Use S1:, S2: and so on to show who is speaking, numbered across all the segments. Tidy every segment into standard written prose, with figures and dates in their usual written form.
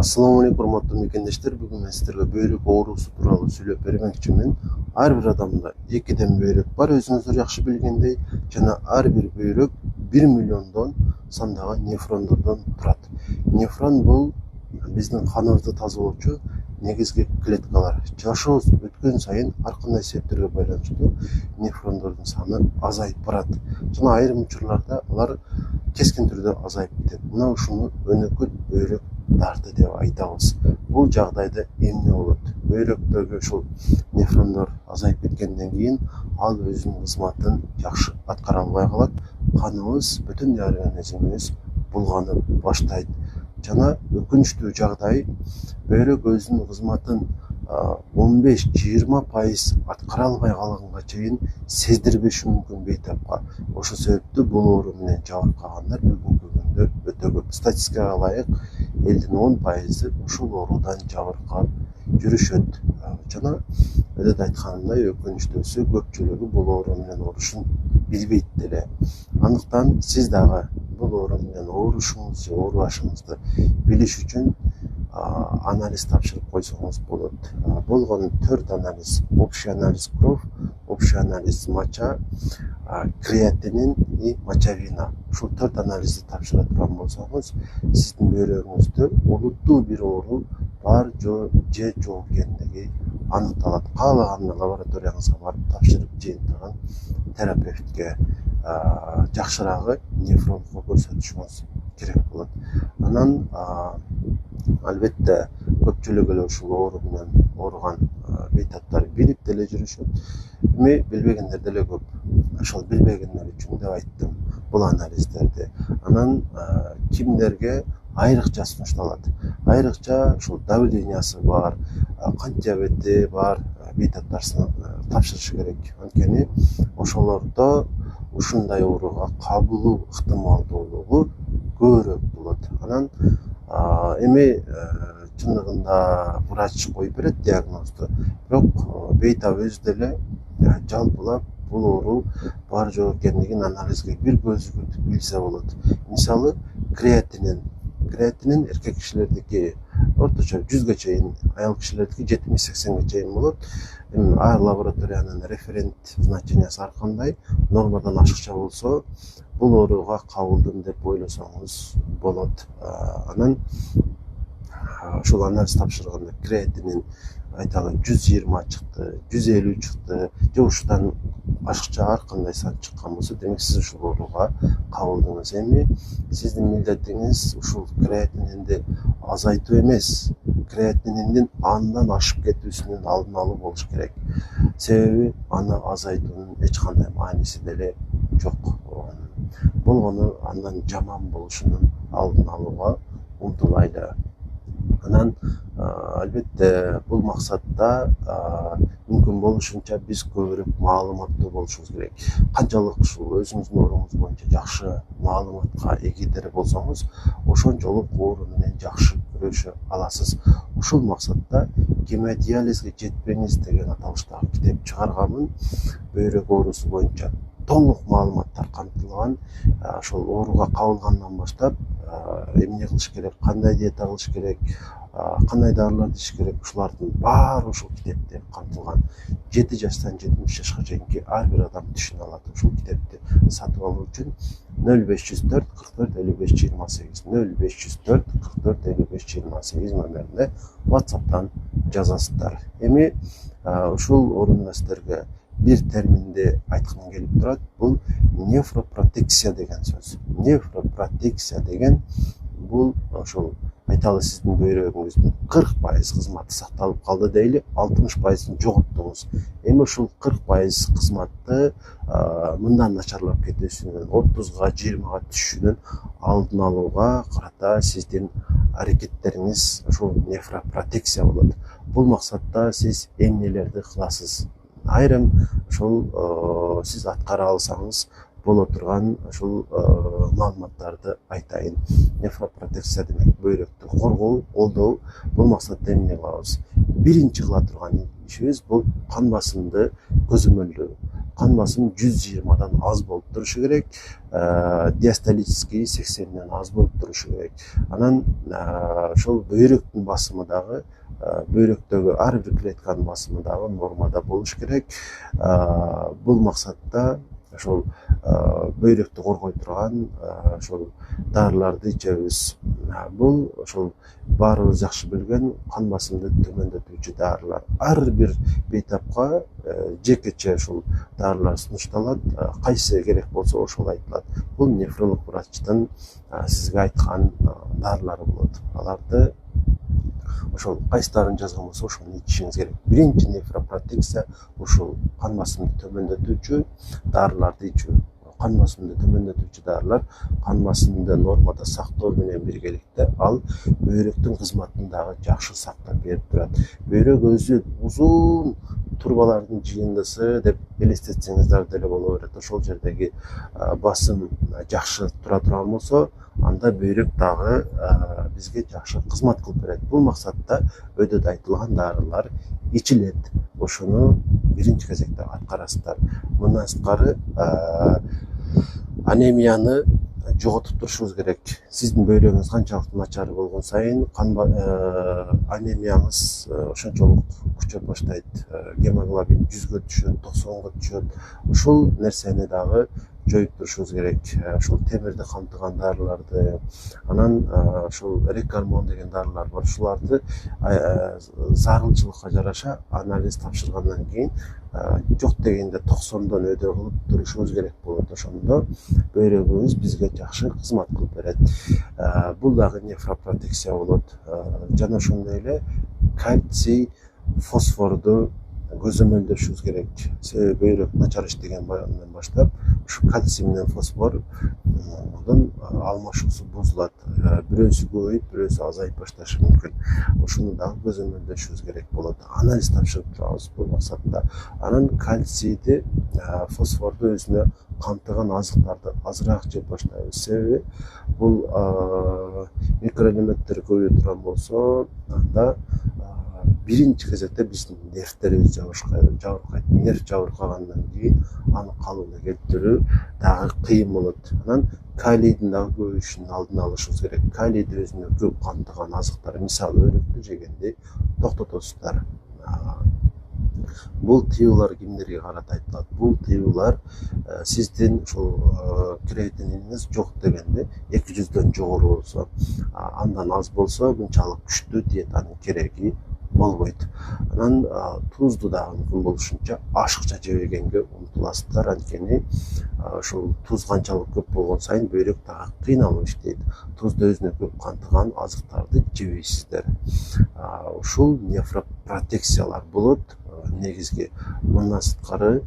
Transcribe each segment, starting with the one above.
S1: Assalamu alaikum урматтуу мекендештер. Бүгүн мен сиздерге бөйрөк оорусу тууралуу сүйлөп бермекчимин. Ар бир адамда экиден бөйрөк бар, өзүңүздөр жакшы билгендей, жана ар бир бөйрөк 1 миллиондон сандаган нефрондордон турат. Нефрон бул биздин каныбызды тазалоочу негизги клеткалар. Жашообуз өткөн сайын ар кандай себептерге байланыштуу нефрондордун саны азайып барат. Жана айрым учурларда алар кескин түрдө азайып кетет. Мына ушуну өнөкөт бөйрөк дарты деп айтабыз. Бул жагдайда эмне болот? Бөйрөктөгү ушул нефрондор азайып кеткенден кийин ал өзүнүн кызматын жакшы аткара албай калат. Каныбыз, бүтүн организмибиз булганып баштайт. Жана өкүнүчтүү жагдай, бөйрөк өзүнүн кызматын 15-20% аткара албай калганга чейин сездирбеши мүмкүн бейтапка. Ошол себептүү бул оору менен жабыркагандар бүгүнкү күндө өтө көп. Статистикага ылайык элдин 10%ы ушул оорудан жабыркап жүрүшөт. Жана өтө айтканымдай өкүнүчтүүсү көпчүлүгү бул оору менен оорушун билбейт деле. Андыктан сиз дагы бул оору менен оорушуңузду, оорубашыңызды билиш үчүн анализ тапшырып койсоңуз болот. Болгон 4 анализ: общий анализ кровь, общий анализ моча, креатинин и мочавина. Ушул 4 анализди тапшыра турган болсоңуз, сиздин бөйрөгүңүздө олуттуу бир оору бар же жок экендиги аныкталат. Каалаганда лабораторияңызга барып тапшырып жыйынтыгын терапевтке, жакшыраагы нефрологко көрсөтүшүңүз керек болот. Анан албетте көпчүлүк эле ушул оору менен ооруган бейтаптар билип деле жүрүшөт. Эми билбегендер деле көп. Ошол билбегендер үчүн деп айттым бул анализдерди. Анан кимдерге айрыкча сунушталат? Айрыкча ушул давлениясы бар, кант диабети бар бейтаптарсын тапшырышы керек. Анткени ошолордо ушундай ооруга кабылуу ыктымалдуулугу көбүрөөк болот. Анан эми чындыгында врач коюп берет диагнозду, бирок бейтап өзү деле жалпылап бул оору бар жок экендигин анализге бир көзү билсе болот. Мисалы, креатинин эркек кишилердики орточо 100ге чейин, аял кишилердики 70-80ге чейин болот. Эми ар лабораториянын референт значениясы ар кандай, нормадан ашыкча болсо, бул ооруга кабылдым деп ойлосоңуз болот. Анан ушул анализ тапшырганда креатинин айталы 120 чыкты, 150 чыкты, же ушудан ашыкча ар кандай сан чыккан болсо, демек сиз ушул ооруга кабылдыңыз. Эми сиздин милдетиңиз ушул креатининди азайтуу эмес, креатининдин андан ашып кетүүсүнүн алдын алуу болуш керек. Себеби аны азайтуунун эч кандай мааниси деле жок. Болгону андан жаман болушунун алдын алууга умтулайлы. Анан албетте бул максатта мүмкүн болушунча биз көбүрөөк маалыматтуу болушубуз керек. Канчалык ушул өзүңүздүн ооруңуз боюнча жакшы маалыматка эгидер болсоңуз, ошончолук оору менен жакшы күрөшө аласыз. Ушул максатта гемодиализге жетпеңиз деген аталыштагы китеп чыгарганмын. Бөйрөк оорусу боюнча толук маалыматтар камтылган. Ошол ооруга кабылгандан баштап эмне кылыш керек, кандай диета кылыш керек, кандай дарыларды ичиш керек, ушулардын баары ушул китепте камтылган. 7 жаштан 70 жашка чейинки ар бир адам түшүнө алат. Ушул китепти сатып алуу үчүн 0504 44 55 28 0504 44 55 28 номерине WhatsApp'тан жазасыздар. Эми ушул орунда сиздерге бир терминди айткым келип турат. Бул нефропротексия деген сөз. Нефропротексия деген бул ошол айталы сиздин бөйрөгүңүздүн 40% кызматы сакталып калды дейли, 60%ын жоготтуңуз. Эми ушул 40% кызматты мындан начарлап кетүүсүнүн, 30га 20га түшүүнүн алдын алууга карата сиздин аракеттериңиз ушул нефропротексия болот. Бул максатта сиз эмнелерди кыласыз? Айрым ушул сиз аткара алсаңыз боло турган ушул маалыматтарды айтайын. Нефропротексия демек бөйрөктү коргоо, колдоо. Бул максатта эмне кылабыз? Биринчи кыла турган ишибиз бул кан басымды көзөмөлдөө. кан басым 120дан аз болуп турушу керек, диастолический 80ден аз болуп турушу керек. Анан ошол бөйрөктүн басымы дагы, бөйрөктөгү ар бир клетканын басымы дагы нормада болуш керек. Бул максатта ошол бөйрөктү коргой турган ошол дарыларды ичебиз. Бул ошол баарыбыз жакшы билген кан басымды төмөндөтүүчү дарылар. Ар бир бейтапка жекече ушул дарылар сунушталат. Кайсы керек болсо ошол айтылат. Бул нефролог врачтын сизге айткан дарылары болот. Аларды ошол кайсыларын жазган болсо ошону ичишиңиз керек. Биринчи нефропротекция ушул кан басымды төмөндөтүүчү дарыларды ичүү. Кан басымды төмөндөтүүчү дарылар кан басымды нормада сактоо менен биргеликте ал бөйрөктүн кызматын дагы жакшы сактап берип турат. Бөйрөк өзү узун турбалардын жыйындысы деп элестетсеңиздер деле боло берет. Ошол жердеги басым жакшы тура турган болсо, анда бөйрөк дагы бизге жакшы кызмат кылып берет. Бул максатта өйдөдө айтылган дарылар ичилет. Ошону биринчи кезекте аткарасыздар. Мындан сырткары анемияны жоготуп турушуңуз керек. Сиздин бөйрөгүңүз канчалык начар болгон сайын анемияңыз ошончолук күчөп баштайт. Гемоглобин 100гө түшөт, 90го түшөт. Ушул нерсени дагы жоюп турушуңуз керек. Ушул темирди камтыган дарыларды, анан ушул рекгормон деген дарылар бар. Ушуларды зарылчылыкка жараша анализ тапшыргандан кийин жок дегенде 90дон өйдө кылып турушуңуз керек болот. Ошондо бөйрөгүңүз бизге жакшы кызмат кылып берет. Бул дагы нефропротекция болот. Жана ошондой эле кальций, фосфорду көзөмөлдөшүңүз керек. Себеби бөйрөк начар иштеген баштап, ушу кальций менен фосфордун алмашуусу бузулат. Бирөөсү көбөйүп, бирөөсү азайып башташы мүмкүн. Ошону дагы көзөмөлдөшүңүз керек болот. Анализ тапшырып турабыз бул максатта. Анан кальцийди, фосфорду өзүнө камтыган азыктарды азыраак жеп баштайбыз. Себеби бул микроэлементтер көбөйө турган болсо, анда биринчи кезекте биздин нервтерибиз жабыркайт. Нерв жабыркагандан кийин аны калыбына келтирүү дагы кыйын болот. Анан калийдин дагы көбөйүшүнүн алдын алышыбыз керек. Калийди өзүнө көп камтыган азыктар, мисалы өрүктү жегенди токтотосуздар. Бул тыюулар кимдерге карата айтылат? Бул тыюулар сиздин ушул креатининиңиз жок дегенде 200дөн жогору болсо, андан аз болсо мынчалык күчтүү диетанын кереги болбойт. Анан тузду дагы мүмкүн болушунча ашыкча жебегенге умтуласыздар. Анткени ушул туз канчалык көп болгон сайын бөйрөк дагы кыйналып иштейт. Тузду өзүнө көп камтыган азыктарды жебейсиздер. Ушул нефропротекциялар болот. Негизги мындан сырткары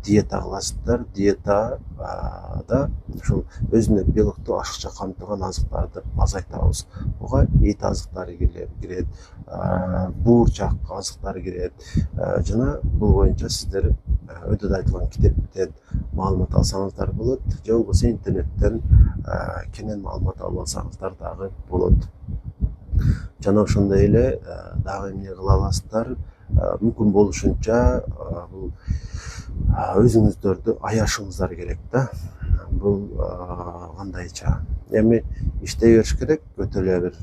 S1: диета кыласыздар. Диетада ушул өзүнө белокту ашыкча камтыган азыктарды азайтабыз. Буга эт азыктары кирет, буурчак азыктары кирет. Жана бул боюнча сиздер өтөдө айтылган китептен маалымат алсаңыздар болот, же болбосо интернеттен кенен маалымат алып алсаңыздар дагы болот. Жана ошондой эле дагы эмне кыла аласыздар? Мүмкүн болушунча бул өзүңүздөрдү аяшыңыздар керек да. Бул кандайча? Эми иштей бериш керек, өтө эле бир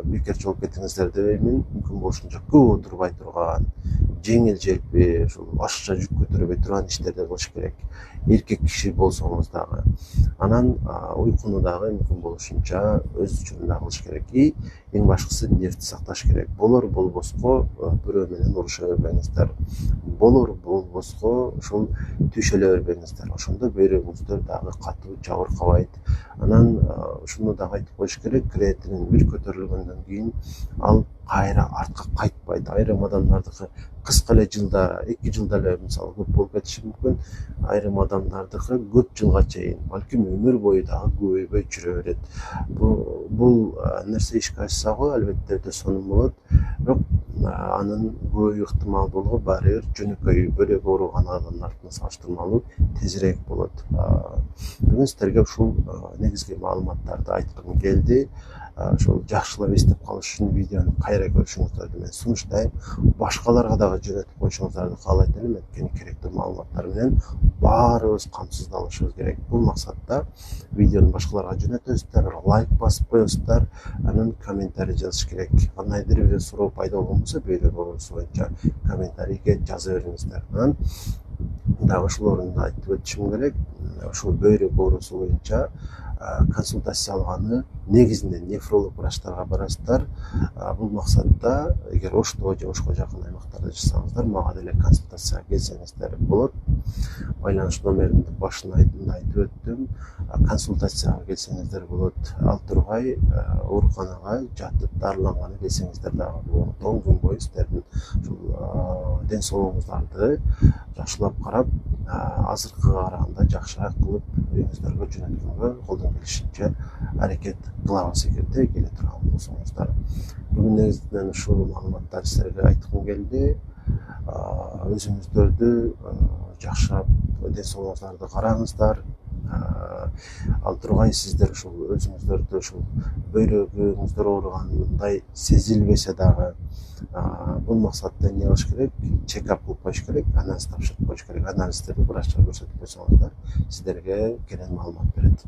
S1: бекер жолуп кетиңиздер дебеймин. Мүмкүн болушунча көп отурбай турган, жеңил желпи, ушул ашыкча жүк көтөрбөй турган иштерди кылыш керек. Эркек киши болсоңуз дагы. Анан уйкуну дагы мүмкүн болушунча өз учурунда кылыш керек. Эң башкысы нервди сакташ керек. Болор болбоско бирөө менен уруша бербеңиздер. Болор болбоско ушул түйшөлө бербеңиздер. Ошондо бөйрөгүңүздөр дагы катуу жабыркабайт. Анан ушуну дагы айтып коюш керек, креатинин бир көтөрүлгөндөн кийин ал кайра артка кайтпайт. Айрым адамдардыкы кыска эле жылда, 2 жылда эле мисалы көп болуп кетиши мүмкүн. Айрым адамдардыкы көп жылга чейин, балким өмүр бою дагы көбөйбөй жүрө берет. Бул нерсе ишке ашса албетте өтө сонун болот. Бирок анын көбөйүү ыктымалдуулугу баары бир жөнөкөй бөлөк ооруган адамдардын салыштырмалуу тезирээк болот. Бүгүн сиздерге ушул негизги маалыматтарды айткым келди. ошол жакшылап эстеп калыш үчүн видеону кайра көрүшүңүздөрдү мен сунуштайм. Башкаларга дагы жөнөтүп коюшуңуздарды каалайт элем. Анткени керектүү маалыматтар менен баарыбыз камсыздалышыбыз керек. Бул максатта видеону башкаларга жөнөтөсүздөр, лайк басып коесуздар, анан комментарий жазыш керек. Кандайдыр бир суроо пайда болсо, бөйрөк оорусу боюнча комментарийге жаза бериңиздер. Анан дагы ушул орунда айтып өтүшүм керек. Ушул бөйрөк оорусу боюнча консультация алганы негизинен нефролог врачтарга барасыздар. Бул максатта эгер Ошто же Ошко жакын аймактарда жашасаңыздар, мага деле консультацияга келсеңиздер болот. Байланыш номеримди башында айтып өттүм. Консультацияга келсеңиздер болот. Ал тургай ооруканага жатып дарыланганы келсеңиздер дагы болот. 10 күн бою сиздердин ушул ден соолугуңуздарды жакшылап карап, азыркыга караганда жакшыраак кылып үйүңүздөргө жөнөткөнгө колдон келишинче аракет кылабыз эгерде келе турган болсоңуздар. Бүгүн негизинен ушул маалыматтарды силерге айткым келди. Өзүңүздөрдү жакшырап ден соолугуңуздарды караңыздар. Ал тургай сиздер ушул өзүңүздөрдү ушул бөйрөгүңүздөр ооругандай сезилбесе дагы, бул максатта эмне кылыш керек? Чекап кылып коюш керек, анализ тапшырып коюш керек. Анализдерди врачка көрсөтүп койсоңуздар, сиздерге керен маалымат берет.